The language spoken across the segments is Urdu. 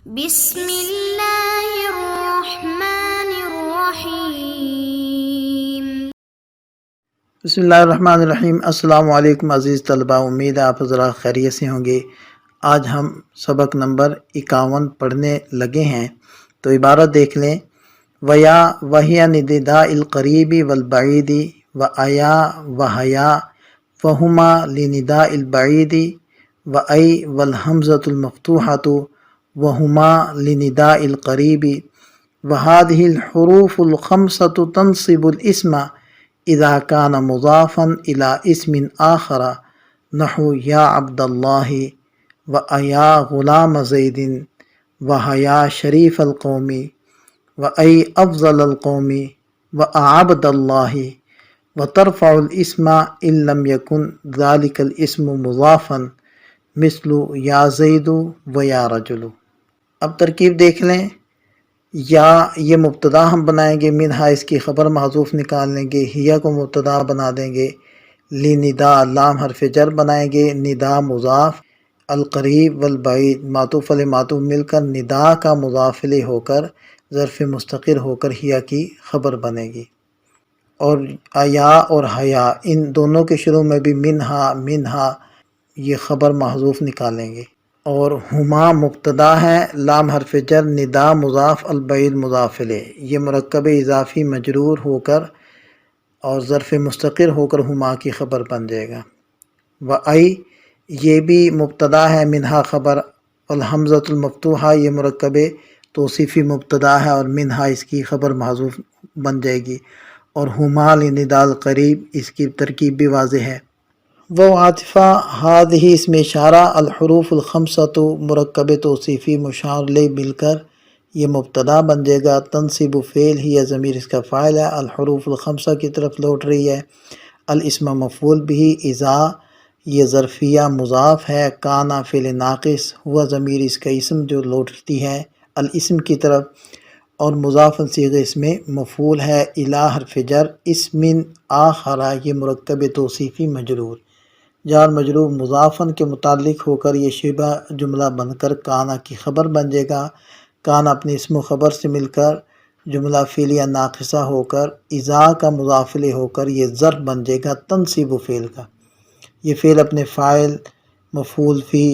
بسم اللہ الرحمن الرحیم۔ بسم اللہ الرحمن الرحیم۔ السلام علیکم عزیز طلباء، امید ہے آپ حضرات خیریت سے ہوں گے۔ آج ہم سبق نمبر 51 پڑھنے لگے ہیں، تو عبارت دیکھ لیں۔ ویا وہی نداء القریب والبعید وآیا وحیا فہما لنداء البعید وأی والحمزۃ المفتوحۃ وہما لنداء القریب وهذه الحروف الخمسۃ تنصب الاسم اذا كان مضافا الى اسم آخر نحو یا عبد اللہ وأیا غلام زید وحیا شریف القوم وأی افضل القوم وعبد اللہ وترفع الاسم ان لم يكن ذلك الاسم مضافا مثل یا زید ویا رجل۔ اب ترکیب دیکھ لیں۔ یا یہ مبتدا ہم بنائیں گے، منہا اس کی خبر محذوف نکال لیں گے، ہیا کو مبتدا بنا دیں گے، لندا لام حرف جر بنائیں گے، ندا مضاف، القریب والبعید معطوف علیہ معطوف مل کر ندا کا مضاف الیہ ہو کر ظرف مستقر ہو کر ہیا کی خبر بنے گی۔ اور ایا اور حیا ان دونوں کے شروع میں بھی منہا یہ خبر محذوف نکالیں گے۔ اور ہما مبتدا ہے، لام حرف جر، ندا مضاف، البعید مضاف الیہ، یہ مرکب اضافی مجرور ہو کر اور ظرف مستقر ہو کر ہما کی خبر بن جائے گا۔ وأی یہ بھی مبتدا ہے، منہا خبر، الحمزۃ المفتوحہ یہ مرکب توصیفی مبتدا ہے اور منہا اس کی خبر محذوف بن جائے گی۔ اور ہما لندا القریب اس کی ترکیب بھی واضح ہے۔ وہ عاطفہ ہادہی اس میں اشارہ، الحروف الخمسۃ مرکب توصیفی مشار الیہ مل کر یہ مبتدا بن جائے گا۔ تنصب فعل ہی یا ضمیر اس کا فاعل ہے، الحروف الخمسہ کی طرف لوٹ رہی ہے۔ الاسم مفعول بھی، اذا یہ ظرفیہ مضاف ہے، کانا فعل ناقص، ہوا ضمیر اس کا اسم جو لوٹتی ہے الاسم کی طرف، اور مضاف صیغہ اس میں مفعول ہے، الی حرف جر، اسم آخر یہ مرکب توصیفی مجرور، جار مجرور مضافن کے متعلق ہو کر یہ شبہ جملہ بن کر کانا کی خبر بن جائے گا۔ کان اپنے اسم و خبر سے مل کر جملہ فعلیہ ناقصہ ہو کر اذا کا مضاف الیہ ہو کر یہ ظرف بن جائے گا تنصیب فعل کا۔ یہ فعل اپنے فاعل، مفعول فی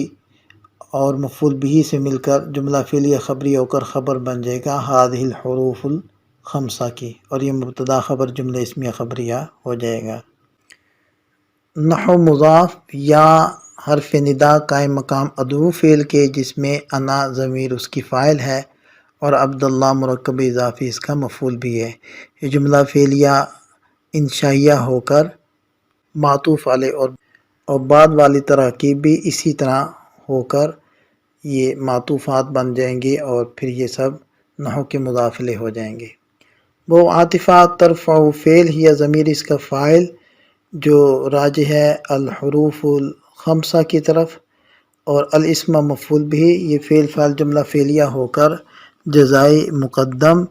اور مفعول بہ سے مل کر جملہ فعلیہ خبری ہو کر خبر بن جائے گا ہذہ الحروف الخمسہ کی، اور یہ مبتدا خبر جملہ اسمیہ خبریہ ہو جائے گا۔ نحو مضاف یا حرف ندا قائم مقام ادعو فعل کے جس میں انا ضمیر اس کی فاعل ہے اور عبداللہ مرکب اضافی اس کا مفعول بھی ہے۔ یہ جملہ فعلیہ انشائیہ ہو کر معطوف علیہ اور بعد والی تراکیب بھی اسی طرح ہو کر یہ معطوفات بن جائیں گے اور پھر یہ سب نحو کے مضاف الیہ ہو جائیں گے۔ وہ عاطفہ ترفع فعل ہی یا ضمیر اس کا فاعل جو راجع ہے الحروف الخمسہ کی طرف، اور الاسم مفعول بھی یہ فعل فاعل جملہ فعلیہ ہو کر جزائی مقدم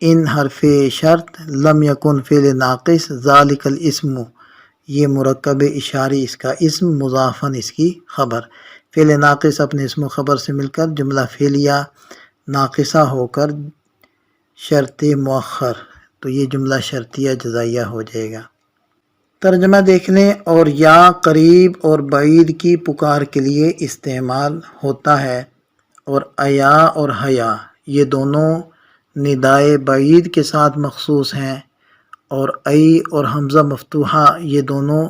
ان حرف شرط لم یکن فعل ناقص ذالک الاسم یہ مرکب اشاری اس کا اسم مضافن اس کی خبر، فعل ناقص اپنے اسم و خبر سے مل کر جملہ فعلیہ ناقصہ ہو کر شرط مؤخر، تو یہ جملہ شرطیہ جزائیہ ہو جائے گا۔ ترجمہ دیکھ لیں۔ اور یا قریب اور بعید کی پکار کے لیے استعمال ہوتا ہے، اور ایا اور حیا یہ دونوں ندائے بعید کے ساتھ مخصوص ہیں، اور ای اور حمزہ مفتوحہ یہ دونوں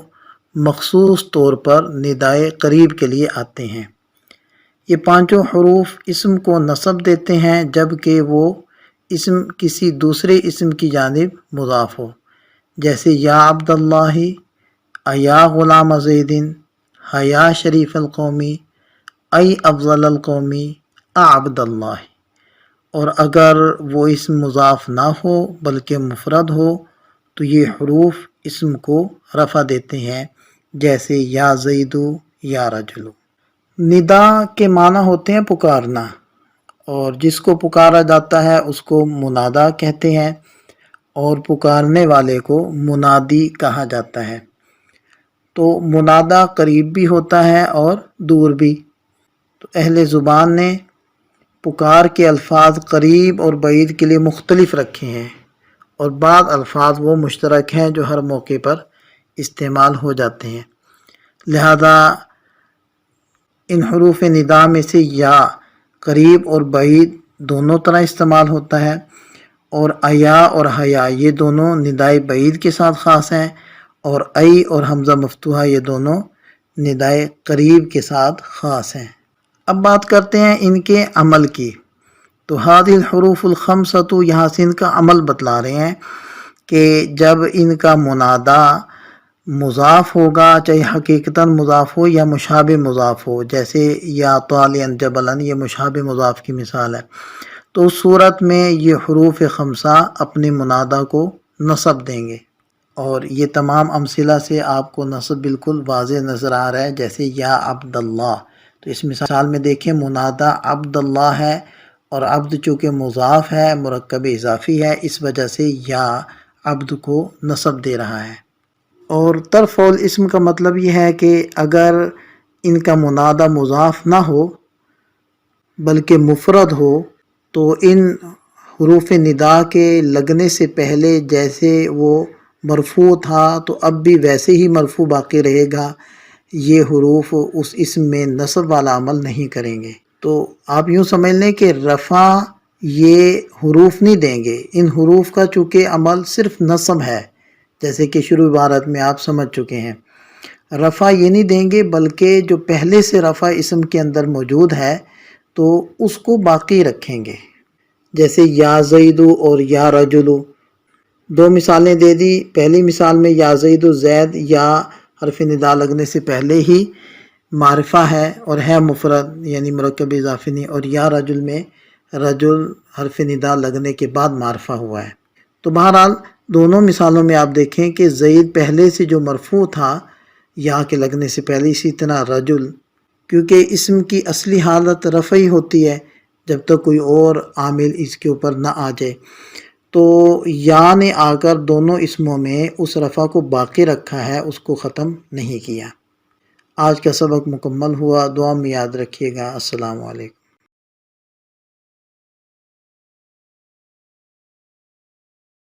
مخصوص طور پر ندائے قریب کے لیے آتے ہیں۔ یہ پانچوں حروف اسم کو نصب دیتے ہیں جبکہ وہ اسم کسی دوسرے اسم کی جانب مضاف ہو، جیسے یا عبد اللہ، ایا غلام زید، حیا شریف القومی، ای افضل القومی، عبد اللہ۔ اور اگر وہ اسم مضاف نہ ہو بلکہ مفرد ہو تو یہ حروف اسم کو رفع دیتے ہیں، جیسے یا زید یا رجل۔ ندا کے معنی ہوتے ہیں پکارنا، اور جس کو پکارا جاتا ہے اس کو منادا کہتے ہیں، اور پکارنے والے کو منادی کہا جاتا ہے۔ تو منادا قریب بھی ہوتا ہے اور دور بھی۔ تو اہل زبان نے پکار کے الفاظ قریب اور بعید کے لیے مختلف رکھے ہیں، اور بعض الفاظ وہ مشترک ہیں جو ہر موقع پر استعمال ہو جاتے ہیں۔ لہذا ان حروف ندا میں سے یا قریب اور بعید دونوں طرح استعمال ہوتا ہے، اور ایا اور حیا یہ دونوں ندائے بعید کے ساتھ خاص ہیں، اور ای اور حمزہ مفتوحہ یہ دونوں ندائے قریب کے ساتھ خاص ہیں۔ اب بات کرتے ہیں ان کے عمل کی۔ تو هذه الحروف الخمسۃ، یہاں سے ان کا عمل بتلا رہے ہیں کہ جب ان کا منادا مضاف ہوگا، چاہے حقیقتاً مضاف ہو یا مشابہ مضاف ہو، جیسے یا طالعا جبلا یہ مشابہ مضاف کی مثال ہے، تو اس صورت میں یہ حروف خمسہ اپنے منادا کو نصب دیں گے، اور یہ تمام امثلہ سے آپ کو نصب بالکل واضح نظر آ رہا ہے، جیسے یا عبداللہ، تو اس مثال میں دیکھیں منادا عبداللہ ہے، اور عبد چونکہ مضاف ہے، مرکب اضافی ہے، اس وجہ سے یا عبد کو نصب دے رہا ہے۔ اور ترفع الاسم کا مطلب یہ ہے کہ اگر ان کا منادہ مضاف نہ ہو بلکہ مفرد ہو تو ان حروف ندا کے لگنے سے پہلے جیسے وہ مرفوع تھا تو اب بھی ویسے ہی مرفوع باقی رہے گا، یہ حروف اس اسم میں نصب والا عمل نہیں کریں گے۔ تو آپ یوں سمجھ لیں کہ رفع یہ حروف نہیں دیں گے، ان حروف کا چونکہ عمل صرف نصب ہے، جیسے کہ شروع عبارت میں آپ سمجھ چکے ہیں۔ رفع یہ نہیں دیں گے بلکہ جو پہلے سے رفع اسم کے اندر موجود ہے تو اس کو باقی رکھیں گے، جیسے یا زیدو اور یا رجلو، دو مثالیں دے دی۔ پہلی مثال میں یا زیدو زید یا حرف ندا لگنے سے پہلے ہی معرفہ ہے اور ہے مفرد یعنی مرکب اضافی نہیں، اور یا رجل میں رجل حرف ندا لگنے کے بعد معرفہ ہوا ہے۔ تو بہرحال دونوں مثالوں میں آپ دیکھیں کہ زید پہلے سے جو مرفوع تھا یا کے لگنے سے پہلے، اسی طرح رجل، کیونکہ اسم کی اصلی حالت رفع ہی ہوتی ہے جب تک کوئی اور عامل اس کے اوپر نہ آ جائے، تو یا نے آ کر دونوں اسموں میں اس رفع کو باقی رکھا ہے، اس کو ختم نہیں کیا۔ آج کا سبق مکمل ہوا، دعا میں یاد رکھیے گا۔ السلام علیکم۔